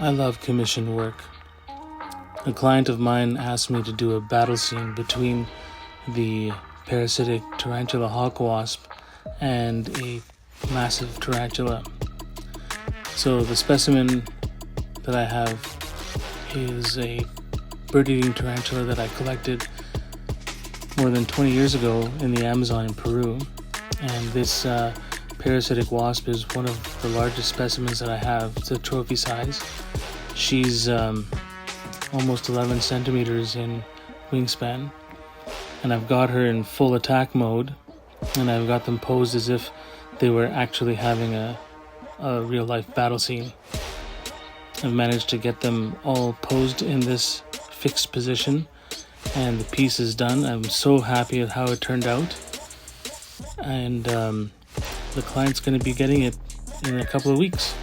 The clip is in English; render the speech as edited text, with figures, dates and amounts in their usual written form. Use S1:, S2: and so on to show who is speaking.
S1: I love commission work. A client of mine asked me to do a battle scene between the parasitic tarantula hawk wasp and a massive tarantula. So the specimen that I have is a bird-eating tarantula that I collected more than 20 years ago in the Amazon in Peru. And this parasitic wasp is one of the largest specimens that I have. It's a trophy size. She's almost 11 centimeters in wingspan. And I've got her in full attack mode, and I've got them posed as if they were actually having a real-life battle scene. I've managed to get them all posed in this fixed position, and the piece is done. I'm so happy with how it turned out, and the client's going to be getting it in a couple of weeks.